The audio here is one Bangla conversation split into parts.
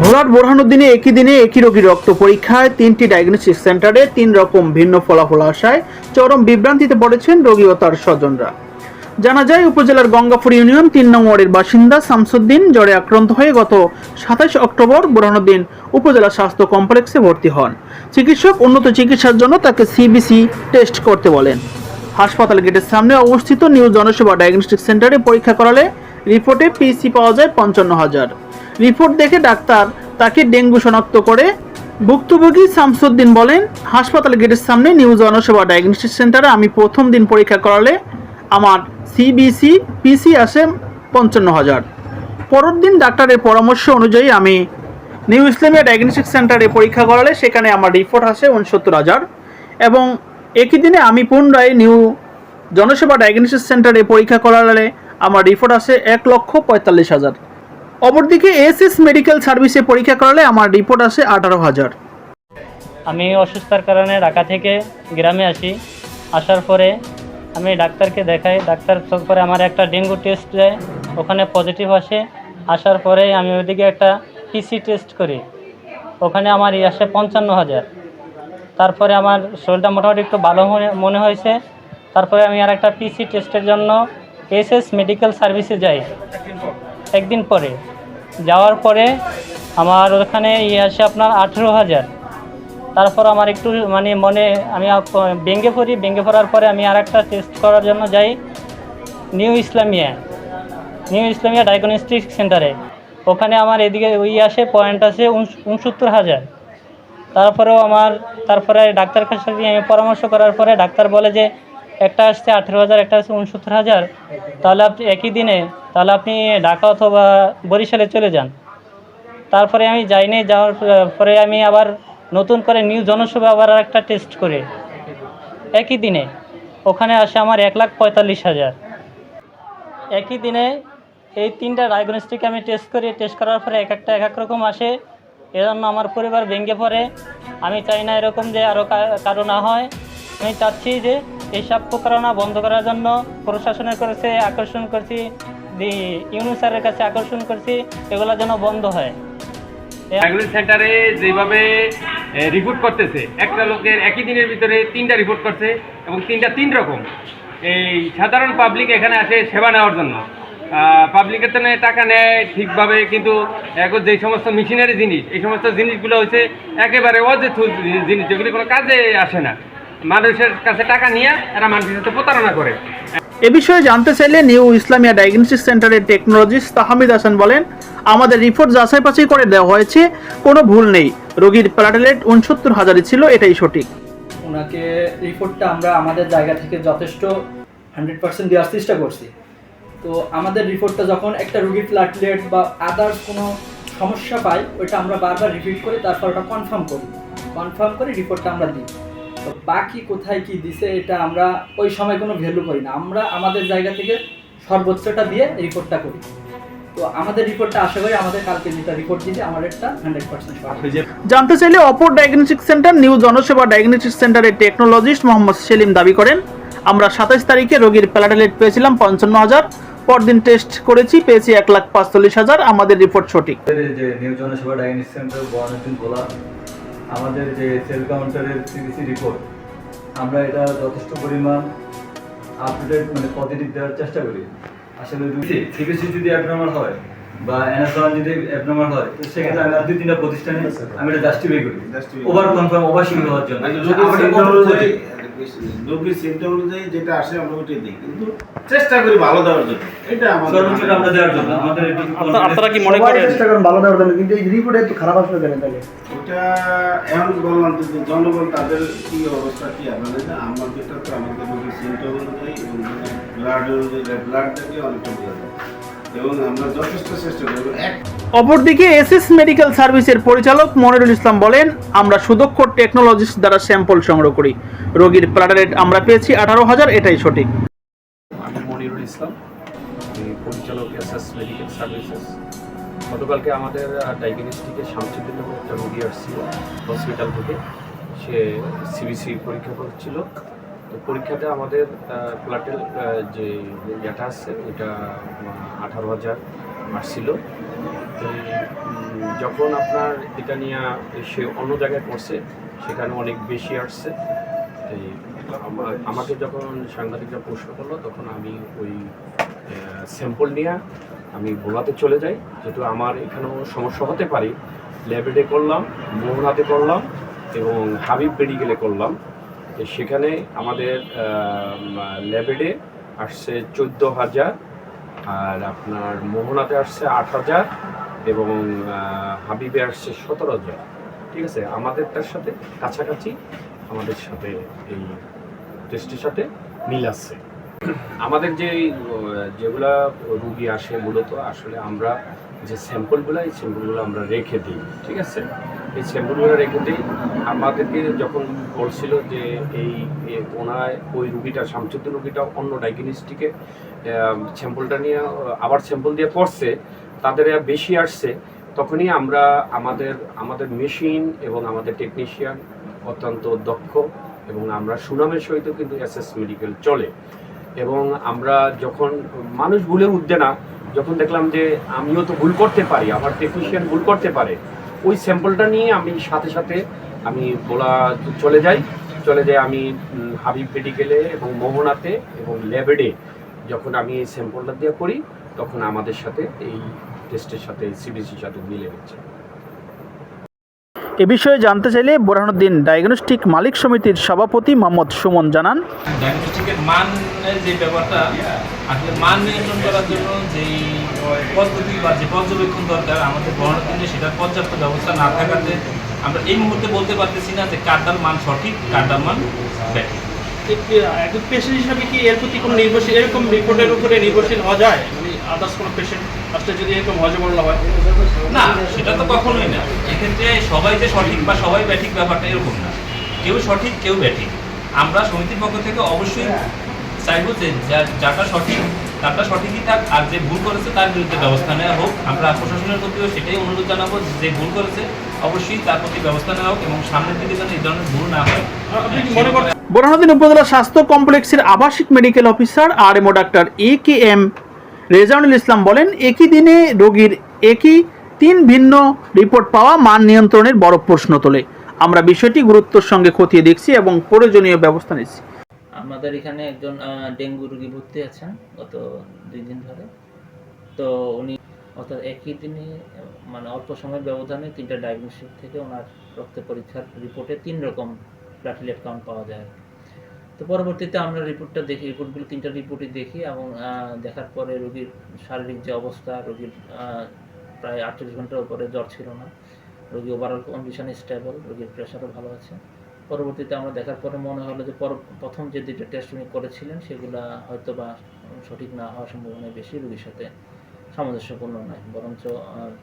ভোলার বোরহানুদ্দিনে একই দিনে একই রোগীর রক্ত পরীক্ষায় 3টি ডায়াগনস্টিক সেন্টারে 3 রকম ভিন্ন ফলাফল আসায় চরম বিভ্রান্তিতে পড়েছেন রোগী ও তার স্বজনরা। জানা যায়, উপজেলার গঙ্গাপুর ইউনিয়ন 3 নং ওয়ার্ডের বাসিন্দা শামসুদ্দিন জ্বরে আক্রান্ত হয়ে গত 27 অক্টোবর বোরহানুদ্দিন উপজেলা স্বাস্থ্য কমপ্লেক্সে ভর্তি হন। চিকিৎসক উন্নত চিকিৎসার জন্য তাকে সিবিসি টেস্ট করতে বলেন। হাসপাতাল গেটের সামনে অবস্থিত নিউ জনসেবা ডায়াগনস্টিক সেন্টারে পরীক্ষা করালে রিপোর্টে পিসি পাওয়া যায় 55,000। রিপোর্ট দেখে ডাক্তার তাকে ডেঙ্গু শনাক্ত করে। ভুক্তভোগী শামসুদ্দিন বলেন, হাসপাতাল গেটের সামনে নিউ জনসেবা ডায়াগনস্টিক সেন্টারে আমি প্রথম দিন পরীক্ষা করালে আমার সিবিসি পিসি আসে 55,000। পরের দিন ডাক্তারের পরামর্শ অনুযায়ী আমি নিউ ইসলামিয়া ডায়াগনস্টিক সেন্টারে পরীক্ষা করালে সেখানে আমার রিপোর্ট আসে 69,000 এবং একই দিনে আমি পুনরায় নিউ জনসেবা ডায়াগনস্টিক সেন্টারে পরীক্ষা করালে আমার রিপোর্ট আসে 1,45,000। অপরদিকে এসএস মেডিকেল সার্ভিসে পরীক্ষা করালে আমার রিপোর্ট আসে 18,000। আমি অসুস্থতার কারণে ঢাকা থেকে গ্রামে আসি। আসার পরে আমি ডাক্তারকে দেখাই। ডাক্তার পরে আমার একটা ডেঙ্গু টেস্ট দেয়, ওখানে পজিটিভ আসে। আসার পরে আমি ওইদিকে একটা পিসি টেস্ট করি, ওখানে আমার আসে 55,000। তারপরে আমার শরীরটা মোটামুটি একটু ভালো মনে হয়েছে। তারপরে আমি আর একটা পিসি টেস্টের জন্য এসএস মেডিকেল সার্ভিসে যাই। একদিন পরে যাওয়ার পরে আমার ওখানে আসে আপনার 18,000। তারপর আমার একটু মনে আমি ভেঙে পড়ার পরে আমি আর একটা টেস্ট করার জন্য যাই নিউ ইসলামিয়া ডায়াগনস্টিক সেন্টারে। ওখানে আমার এদিকে আসে পয়েন্ট আছে 69,000। তারপরে ডাক্তারের সাথে আমি পরামর্শ করার পরে ডাক্তার বলে যে একটা আসছে 18,000, একটা আসছে 69,000, তাহলে আপনি একই দিনে আপনি ঢাকা অথবা বরিশালে চলে যান। তারপরে আমি যাইনি। যাওয়ার পরে আমি আবার নতুন করে নিউ জনসেবা আবার একটা টেস্ট করে একই দিনে ওখানে আসে আমার 1,45,000। একই দিনে এই 3টা ডায়াগনস্টিক আমি টেস্ট করি। টেস্ট করার পরে এক এক রকম আসে। এজন্য আমার পরিবার ভেঙে পড়ে। আমি চাই না এরকম যে আরও কারো না হয়। আমি চাচ্ছি যে এইসব প্রতারণা বন্ধ করার জন্য প্রশাসনের কাছে আকর্ষণ করছি, ইউনিয়ন স্যারের কাছে আকর্ষণ করছি, এগুলো যেন বন্ধ হয়। ডায়াগনস্টিক সেন্টারে যেভাবে রিপোর্ট করতেছে, একটা লোকের একই দিনের ভিতরে 3টা রিপোর্ট করছে এবং 3টা 3 রকম। এই সাধারণ পাবলিক এখানে আসে সেবা নেওয়ার জন্য। পাবলিকের তো টাকা নেয় ঠিকভাবে, কিন্তু এখন যেই সমস্ত মেশিনারি জিনিস, এই সমস্ত জিনিসগুলো হচ্ছে একেবারে অযথা জিনিস, যেগুলি কোনো কাজে আসে না। মানুষের কাছে টাকা নিয়ে এরা মানুষের সাথে প্রতারণা করে। এ বিষয়ে জানতে চাইলে নিউ ইসলামিয়া ডায়াগনস্টিক সেন্টারের টেকনোলজিস্ট তাহমিদ হাসান বলেন, আমাদের রিপোর্ট যাচাই বাছাই করে দেওয়া হয়েছে, কোনো ভুল নেই। রোগীর প্লাটেলেট 69,000 ছিল, এটাই সঠিক। ওনাকে রিপোর্টটা আমরা আমাদের জায়গা থেকে যথেষ্ট 100% দেওয়ার চেষ্টা করছি। তো আমাদের রিপোর্টটা যখন একটা রোগীর প্লাটেলেট বা আদার্স কোনো সমস্যা পাই, ওইটা আমরা বারবার রিপিট করি, তারপর ওটা কনফার্ম করে রিপোর্টটা আমরা দিই। তো বাকি কোথায় কি দিছে এটা আমরা ওই সময় কোনো ভ্যালু করি না, আমরা আমাদের জায়গা থেকে সর্বোচ্চটা দিয়ে রিপোর্টটা করি। তো আমাদের রিপোর্টটা আশা করি আমাদের কালকে যেটা রিপোর্ট দিতে আমার একটা 100% জানতে চাইলে অপর ডায়াগনস্টিক সেন্টার নিউ জনসেবা ডায়াগনস্টিক সেন্টারের টেকনোলজিস্ট মোহাম্মদ সেলিম দাবি করেন, আমরা 27 তারিখে রোগীর প্লাটেলেট পেয়েছিলাম 55,000, পরদিন টেস্ট করেছি পেয়েছি 1,45,000, আমাদের রিপোর্ট সঠিক। যে নিউ জনসেবা ডায়াগনস্টিক সেন্টার বোরহানুদ্দিন ভোলা, আমাদের যে সেল কাউন্টারের সিবিসি রিপোর্ট, আমরা এটা যথেষ্ট পরিমাণ আপডেট পজিটিভ দেওয়ার চেষ্টা করি। আসলে সিবিসি যদি অ্যাবনর্মাল হয় বা এনএসওয়ান যদি অ্যাবনর্মাল হয়, তো সেক্ষেত্রে আমি আর 2-3টা প্রতিষ্ঠানে আমি এটা জাস্টিফাই করি ওভার কনফার্ম ওভারশিওর হওয়ার জন্য। রোগীর সিমটম অনুযায়ী যেটা আসে আমরা ওইটাই দিই, কিন্তু চেষ্টা করি ভালো দেওয়ার জন্য। এটা আমাদের সর্বোচ্চ আমরা দেওয়ার জন্য আমাদের আপনারা কি মনে করেন চেষ্টা করেন ভালো দেওয়ার জন্য, কিন্তু এই রিপোর্টে একটু খারাপ আসলে দেন তাহলে ওটা এমন বললাম যে জনগণ তাদের কি অবস্থা কি আপনাদের না, আমাদেরটা তো আমাদের রোগীর সিমটম অনুযায়ী এবং ব্লাড অনুযায়ী ব্লাড থেকে অনেকটা বোঝা যায় এবং আমরা যথেষ্ট চেষ্টা করবো। অপরদিকে এসএস মেডিকেল সার্ভিসের পরিচালক মনিরুল ইসলাম বলেন, আমরা সুদক্ষ টেকনোলজিস্ট দ্বারা স্যাম্পল সংগ্রহ করি, রোগীর প্লাটেলেট আমরা পেয়েছি 18,000, এটাই সঠিক। আমি মনিরুল ইসলাম, পরিচালক এসএস মেডিকেল সার্ভিসেস। গতকালকে আমাদের ডায়াগনস্টিকে শামসুদ্দিন নামে একটা রোগী আসছিল হসপিটাল থেকে। সে সিবিসি পরীক্ষা করছিল। তো পরীক্ষাতে আমাদের প্লাটেল যে ইয়েটা আসছে, এটা 18,000 আসছিল। তো যখন আপনার এটা নিয়ে সে অন্য জায়গায় পড়ছে সেখানে অনেক বেশি আসছে। এই আমাকে যখন সাংবাদিকরা প্রশ্ন করলো তখন আমি ওই স্যাম্পল নিয়ে আমি ভোলাতে চলে যাই, যেহেতু আমার এখানেও সমস্যা হতে পারে। ল্যাবেডে করলাম, মোহনাতে করলাম এবং হাবিব মেডিকেলে করলাম। সেখানে আমাদের ল্যাবেডে আসছে 14,000, আর আপনার মোহনাতে আসছে 8,000 এবং হাবিবে আসছে 17,000। ঠিক আছে, আমাদেরটার সাথে কাছাকাছি আমাদের সাথে এই টেস্টের সাথে মিল আছে। আমাদের যেগুলা রুগী আসে মূলত আসলে আমরা যে স্যাম্পলগুলো, এই স্যাম্পলগুলো আমরা রেখে দিই। ঠিক আছে, এই স্যাম্পলগুলো রেখে দিই। আমাদেরকে যখন বলছিল যে ওনায় ওই রুগীটা, শামসুদ্দিন রুগীটা অন্য ডায়াগনস্টিকে স্যাম্পলটা নিয়ে আবার স্যাম্পল দিয়ে করছে, তাদের বেশি আসছে, তখনই আমরা আমাদের মেশিন এবং আমাদের টেকনিশিয়ান অত্যন্ত দক্ষ এবং আমরা সুনামের সহিত কিন্তু এসএস মেডিকেল চলে। এবং আমরা যখন মানুষ ভুলে উঠবে না, যখন দেখলাম যে আমিও তো ভুল করতে পারি, আমার টেকনিশিয়ান ভুল করতে পারে, ওই স্যাম্পলটা নিয়ে আমি সাথে সাথে আমি বলা চলে যাই আমি হাবিব মেডিকেলে এবং মোহনাতে এবং ল্যাবেডে যখন আমি এই স্যাম্পলটা দিয়ে করি, তখন আমাদের সাথে এই টেস্টের সাথে সিবিসির সাথে মিলে গেছে। এ বিষয়ে জানতে চাইলে বোরহানুদ্দিন ডায়াগনস্টিক মালিক সমিতির সভাপতি মোহাম্মদ সুমন জানান, ডায়াগনস্টিকের মানের যে ব্যাপারটা, আসলে মান নিয়ন্ত্রণ করার জন্য যেই পদ্ধতি বা যে পর্যবেক্ষণ দরকার আমাদের বোরহানুদ্দিনে, সেটার পর্যাপ্ত ব্যবস্থা না থাকাতে আমরা এই মুহূর্তে বলতে পারতেছি না যে কারটার মান সঠিক, কারটার মান ব্যাঠিক। একজন পেশেন্ট হিসাবে কি এর প্রতি কোনো নির্ভরশীল, এরকম রিপোর্টের উপরে নির্ভরশীল হওয়া যায়? মানে আদার্স কোনো পেশেন্ট আসলে যদি এরকম হজবরল হয়? না, সেটা তো কখনোই না। এক্ষেত্রে সবাই যে সঠিক বা সবাই ব্যাঠিক ব্যাপারটা এরকম না, কেউ সঠিক কেউ ব্যাঠিক। আমরা সমিতির পক্ষ থেকে অবশ্যই চাইবো যে যাটা সঠিক তারটা সঠিকই থাক, আর যে ভুল করেছে তার বিরুদ্ধে ব্যবস্থা নেওয়া হোক। আমরা প্রশাসনের প্রতিও সেটাই অনুরোধ জানাবো, যে ভুল করেছে অবশ্যই তার প্রতি ব্যবস্থা নেওয়া হোক এবং সামনের দিকে যেন এই ধরনের ভুল না হয়। বোরহানুদ্দিন উপজেলা স্বাস্থ্য কমপ্লেক্সের আবাসিক medical officer RMO doctor AKM Rezaul Islam বলেন, একই দিনে রোগীর একই 3 ভিন্ন রিপোর্ট পাওয়া মান নিয়ন্ত্রণের বড় প্রশ্ন তোলে। আমরা বিষয়টি গুরুত্বের সঙ্গে খতিয়ে দেখছি এবং প্রয়োজনীয় ব্যবস্থা নিচ্ছি। আমাদের এখানে একজন ডেঙ্গু রোগী ভর্তি আছেন গত 2 দিন ধরে। তো উনি অর্থাৎ একই দিনে মানে অল্প সময়ের ব্যবধানে 3টা ডায়াগনস্টিক থেকে ওনার রক্ত পরীক্ষার রিপোর্টে 3 রকম প্লাটিলেট কাউন্ট পাওয়া যায়। তো পরবর্তীতে আমরা রিপোর্টটা দেখি, রিপোর্টগুলো 3টা রিপোর্টই দেখি এবং দেখার পরে রোগীর শারীরিক যে অবস্থা, রোগীর প্রায় 48 ঘন্টার উপরে জ্বর ছিল না, রোগী ওভারঅল কন্ডিশন স্টেবল, রোগীর প্রেশারও ভালো আছে। পরবর্তীতে আমরা দেখার পরে মনে হলো যে প্রথম যে 2টা টেস্ট উনি করেছিলেন সেগুলো হয়তো বা সঠিক না হওয়ার সম্ভাবনা বেশি, রোগীর সাথে সামঞ্জস্যপূর্ণ নয়, বরঞ্চ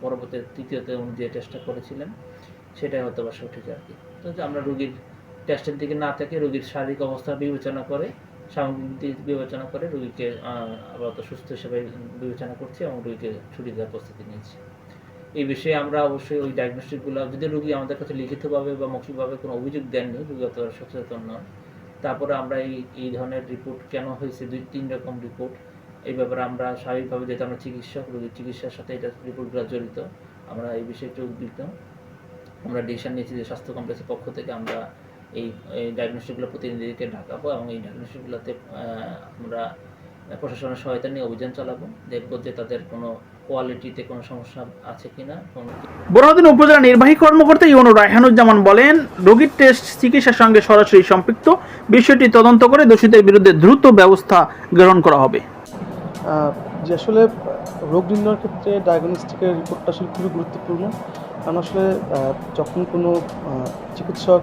পরবর্তী তৃতীয়তে উনি যে টেস্টটা করেছিলেন সেটাই হয়তো বা সঠিক আর কি। তো আমরা রোগীর টেস্টের দিকে না থেকে রোগীর শারীরিক অবস্থা বিবেচনা করে, সামগ্রিক দিক বিবেচনা করে রোগীকে আপাতত সুস্থ হিসেবে বিবেচনা করছি এবং রোগীকে ছুটি দেওয়ার প্রস্তুতি নিয়েছি। এই বিষয়ে আমরা অবশ্যই ওই ডায়াগনস্টিকগুলো, যদি রোগী আমাদের কাছে লিখিতভাবে বা মৌখিকভাবে কোনো অভিযোগ দেননি, রোগী অত সচেতন নন, তারপরে আমরা এই ধরনের রিপোর্ট কেন হয়েছে, 2-3 রকম রিপোর্ট, এই ব্যাপারে আমরা স্বাভাবিকভাবে, যেহেতু আমরা চিকিৎসক, রোগীর চিকিৎসার সাথে এটা রিপোর্টগুলো জড়িত, আমরা এই বিষয়টি উদ্বিগ্ন। আমরা ডিসিশন নিয়েছি যে স্বাস্থ্য কমপ্লেক্সের পক্ষ থেকে আমরা এই ডায়াগনস্টিকগুলো প্রতিনিধিকে ডাকাবো এবং এই ডায়াগনস্টিকগুলোতে আমরা প্রশাসনের সহায়তা নিয়ে অভিযান চালাবো, দেখবো যে তাদের কোনো কোয়ালিটিতে কোনো সমস্যা আছে কিনা। বোরহানুদ্দিন উপজেলা নির্বাহী কর্মকর্তা ইউনূর রায়হানুজ্জামান বলেন, রোগীর টেস্ট চিকিৎসার সঙ্গে সরাসরি সম্পৃক্ত, বিষয়টি তদন্ত করে দোষীদের বিরুদ্ধে দ্রুত ব্যবস্থা গ্রহণ করা হবে। যে আসলে রোগ নির্ণয়ের ক্ষেত্রে ডায়াগনস্টিকের রিপোর্টটা আসলে খুবই গুরুত্বপূর্ণ, কারণ আসলে যখন কোনো চিকিৎসক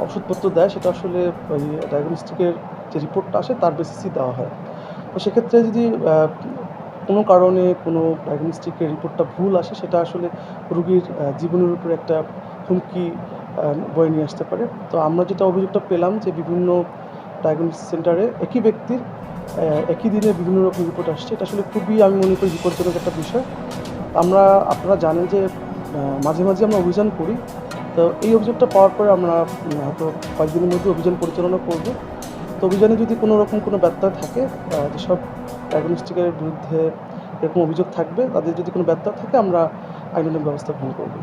ওষুধপত্র দেয় সেটা আসলে ওই ডায়াগনস্টিকের যে রিপোর্টটা আসে তার বেসিসই দেওয়া হয়। তো সেক্ষেত্রে যদি কোনো কারণে কোনো ডায়াগনস্টিকের রিপোর্টটা ভুল আসে, সেটা আসলে রোগীর জীবনের উপরে একটা হুমকি বয়ে নিয়ে আসতে পারে। তো আমরা যেটা অভিযোগটা পেলাম যে বিভিন্ন ডায়াগনস্টিক সেন্টারে একই ব্যক্তির একই দিনে বিভিন্ন রকম রিপোর্ট আসছে, এটা আসলে খুবই, আমি মনে করি, বিপজ্জনক একটা বিষয়। আপনারা জানেন যে মাঝে মাঝে আমরা অভিযান করি, তো এই অভিযোগটা পাওয়ার পরে আমরা হয়তো কয়েকদিনের মধ্যে অভিযান পরিচালনা করব। তো অভিযানে যদি কোনো রকম কোনো ব্যত্যয় থাকে, যেসব ডায়াগনস্টিকের বিরুদ্ধে এরকম অভিযোগ থাকবে, তাদের যদি কোনো ব্যত্যয় থাকে আমরা আইনানুগ ব্যবস্থা গ্রহণ করবে।